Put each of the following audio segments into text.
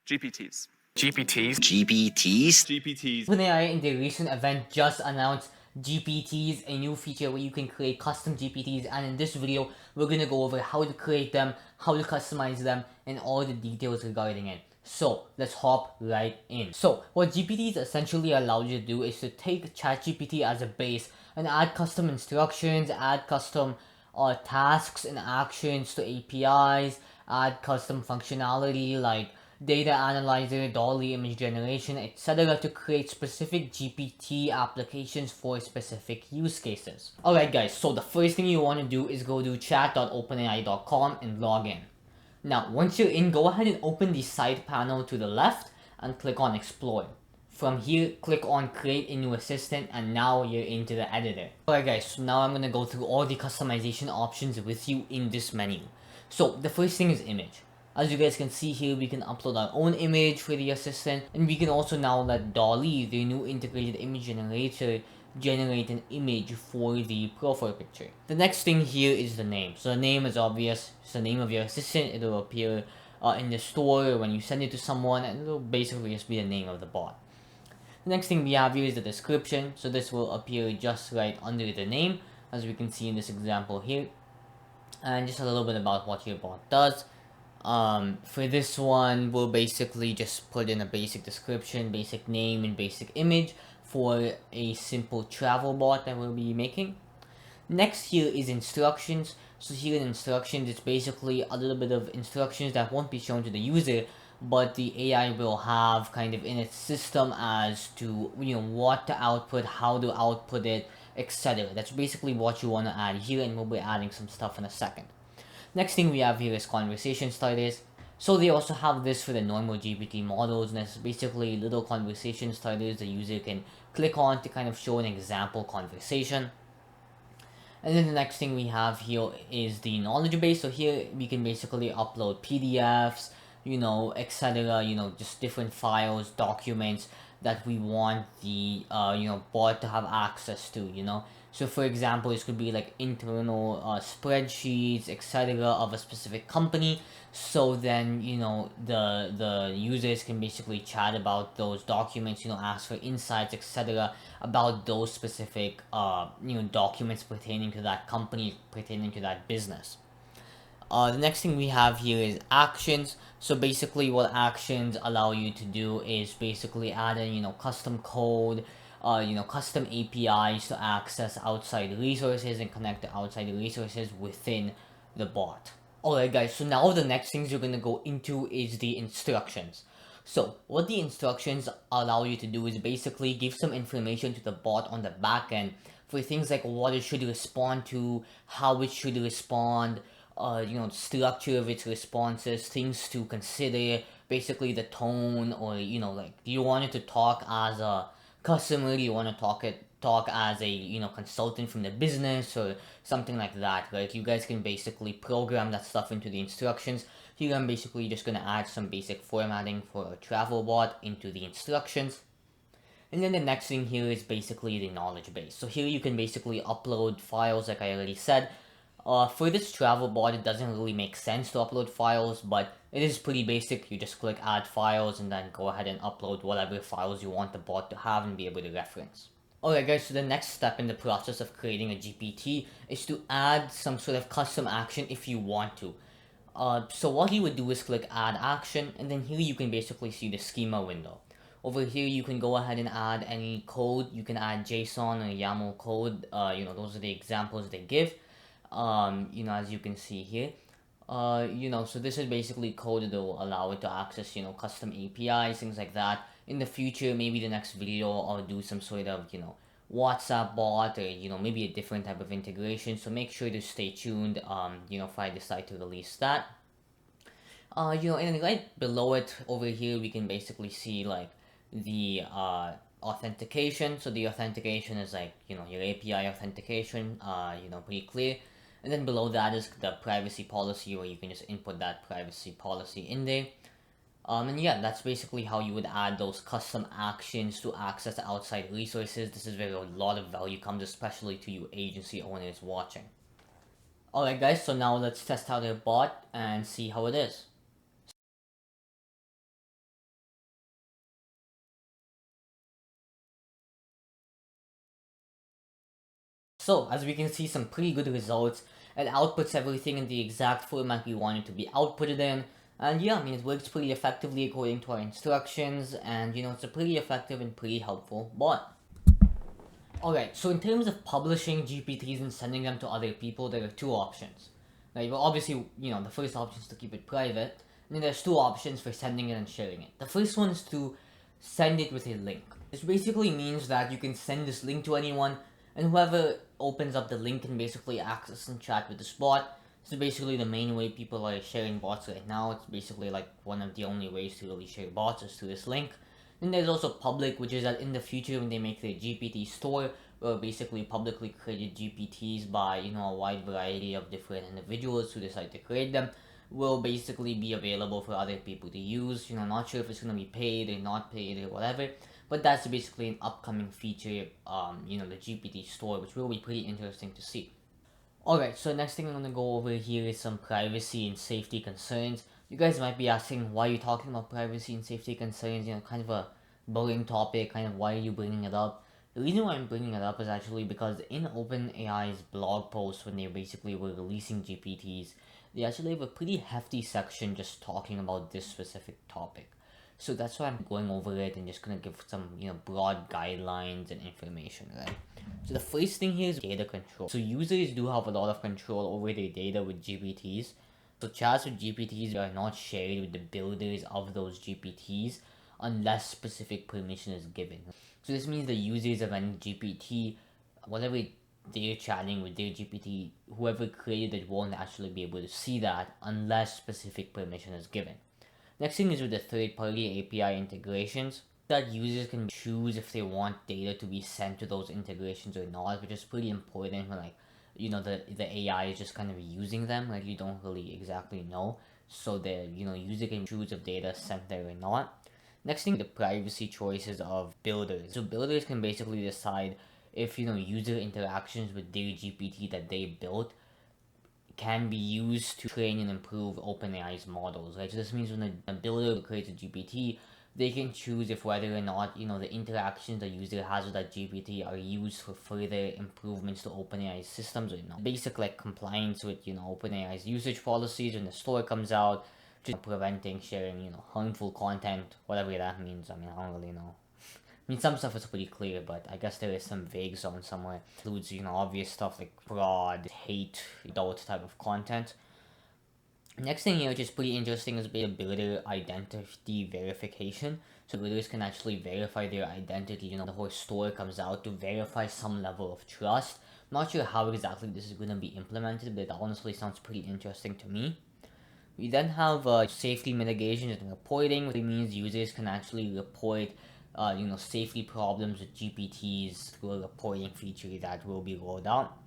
GPTs. OpenAI in the recent event just announced GPTs, a new feature where you can create custom GPTs, and in this video we're gonna go over how to create them, how to customize them, and all the details regarding it. So let's hop right in. So what GPTs essentially allow you to do is to take ChatGPT as a base and add custom instructions, add custom tasks and actions to APIs, add custom functionality like data analyzer, dolly image generation, etc. to create specific GPT applications for specific use cases. Alright guys, so the first thing you want to do is go to chat.openai.com and log in. Now once you're in, go ahead and open the side panel to the left and click on explore. From here, click on create a new assistant, and now you're into the editor. Alright guys, so now I'm gonna go through all the customization options with you in this menu. So the first thing is image. As you guys can see here, we can upload our own image for the assistant, and we can also now let Dolly, the new integrated image generator, generate an image for the profile picture. The next thing here is the name. So the name is obvious. It's the name of your assistant. It will appear in the store when you send it to someone, and it will basically just be the name of the bot. The next thing we have here is the description. So this will appear just right under the name, as we can see in this example here. And just a little bit about what your bot does. For this one, we'll basically just put in a basic description, basic name, and basic image for a simple travel bot that we'll be making. Next here is instructions. So here in instructions, it's basically a little bit of instructions that won't be shown to the user, but the AI will have kind of in its system as to what to output, how to output it, etc. That's basically what you want to add here, and we'll be adding some stuff in a second. Next thing we have here is conversation starters. So they also have this for the normal GPT models, and it's basically little conversation starters the user can click on to kind of show an example conversation. And then the next thing we have here is the knowledge base. So here we can basically upload PDFs, etc. Just different files, documents that we want the bot to have access to. So for example, this could be like internal spreadsheets, etc. of a specific company. So then the users can basically chat about those documents, ask for insights, etc. about those specific documents pertaining to that company, pertaining to that business. The next thing we have here is actions. So basically what actions allow you to do is basically add in custom code, custom APIs to access outside resources and connect to outside resources within the bot. Alright guys, so now the next things you're gonna go into is the instructions. So what the instructions allow you to do is basically give some information to the bot on the back end for things like what it should respond to, how it should respond, structure of its responses, things to consider, basically the tone, or like, do you want it to talk as a customer, do you want to talk as a consultant from the business, or something like that, right? You guys can basically program that stuff into the instructions. Here I'm basically just gonna add some basic formatting for a travel bot into the instructions. And then the next thing here is basically the knowledge base. So here you can basically upload files, like I already said. For this travel bot, it doesn't really make sense to upload files, but it is pretty basic. You just click add files and then go ahead and upload whatever files you want the bot to have and be able to reference. Alright guys, so the next step in the process of creating a GPT is to add some sort of custom action if you want to. So what you would do is click add action, and then here you can basically see the schema window. Over here you can go ahead and add any code. You can add JSON or YAML code. Those are the examples they give. As you can see here. So this is basically code that will allow it to access, custom APIs, things like that. In the future, maybe the next video, I'll do some sort of, WhatsApp bot, or, maybe a different type of integration. So make sure to stay tuned, if I decide to release that. And right below it over here, we can basically see like the, authentication. So the authentication is like, your API authentication, pretty clear. And then below that is the privacy policy, where you can just input that privacy policy in there. And yeah, that's basically how you would add those custom actions to access outside resources. This is where a lot of value comes, especially to you agency owners watching. Alright guys, so now let's test out our bot and see how it is. So as we can see, some pretty good results. It outputs everything in the exact format we want it to be outputted in. And yeah, I mean, it works pretty effectively according to our instructions, and you know, it's a pretty effective and pretty helpful bot. Alright, so in terms of publishing GPTs and sending them to other people, there are two options. Right, well, obviously, you know, the first option is to keep it private, and then there's two options for sending it and sharing it. The first one is to send it with a link. This basically means that you can send this link to anyone, and whoever opens up the link can basically access and chat with this bot. This is basically the main way people are sharing bots right now. It's basically like one of the only ways to really share bots is through this link. Then there's also public, which is that in the future when they make their GPT store, or basically publicly created GPTs by, you know, a wide variety of different individuals who decide to create them, will basically be available for other people to use. You know, not sure if it's going to be paid or not paid or whatever, but that's basically an upcoming feature, you know, the GPT store, which will be pretty interesting to see. Alright, so next thing I'm going to go over here is some privacy and safety concerns. You guys might be asking, why are you talking about privacy and safety concerns? You know, kind of a boring topic, kind of why are you bringing it up? The reason why I'm bringing it up is actually because in OpenAI's blog post, when they basically were releasing GPTs, they actually have a pretty hefty section just talking about this specific topic. So that's why I'm going over it and just gonna give some, you know, broad guidelines and information, right? So the first thing here is data control. So users do have a lot of control over their data with GPTs. So chats with GPTs are not shared with the builders of those GPTs unless specific permission is given. So this means the users of any GPT, whatever they're chatting with their GPT, whoever created it won't actually be able to see that unless specific permission is given. Next thing is with the third-party API integrations, that users can choose if they want data to be sent to those integrations or not, which is pretty important when, like, you know, the AI is just kind of using them, like you don't really exactly know. So the, you know, user can choose if data is sent there or not. Next thing, the privacy choices of builders. So builders can basically decide if, you know, user interactions with their GPT that they built can be used to train and improve OpenAI's models, right? So this means when a builder creates a GPT, they can choose if whether or not, you know, the interactions the user has with that GPT are used for further improvements to OpenAI's systems or not. Basic, like, compliance with, you know, OpenAI's usage policies when the store comes out, just preventing sharing, you know, harmful content, whatever that means. I mean, I don't really know. I mean, some stuff is pretty clear, but I guess there is some vague zone somewhere. It includes, you know, obvious stuff like fraud, hate, adult type of content. Next thing here, which is pretty interesting, is builder identity verification. So builders can actually verify their identity, you know, the whole store comes out to verify some level of trust. I'm not sure how exactly this is going to be implemented, but it honestly sounds pretty interesting to me. We then have safety mitigation and reporting, which means users can actually report you know, safety problems with GPTs through a reporting feature that will be rolled out.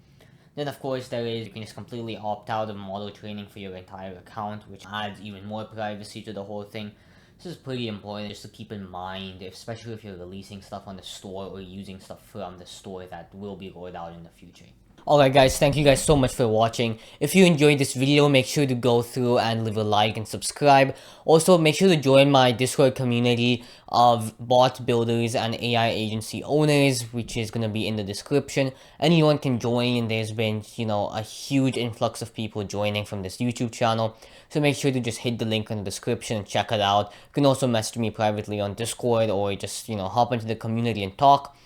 Then of course you can just completely opt out of model training for your entire account, which adds even more privacy to the whole thing. This is pretty important just to keep in mind, especially if you're releasing stuff on the store or using stuff from the store that will be rolled out in the future. Alright guys, thank you guys so much for watching. If you enjoyed this video, make sure to go through and leave a like and subscribe. Also, make sure to join my Discord community of bot builders and AI agency owners, which is going to be in the description. Anyone can join, and there's been, you know, a huge influx of people joining from this YouTube channel. So make sure to just hit the link in the description and check it out. You can also message me privately on Discord, or just, you know, hop into the community and talk.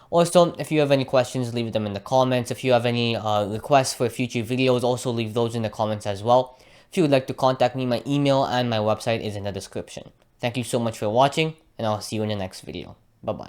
Also, if you have any questions, leave them in the comments. If you have any requests for future videos, also leave those in the comments as well. If you would like to contact me, my email and my website is in the description. Thank you so much for watching, and I'll see you in the next video. Bye-bye.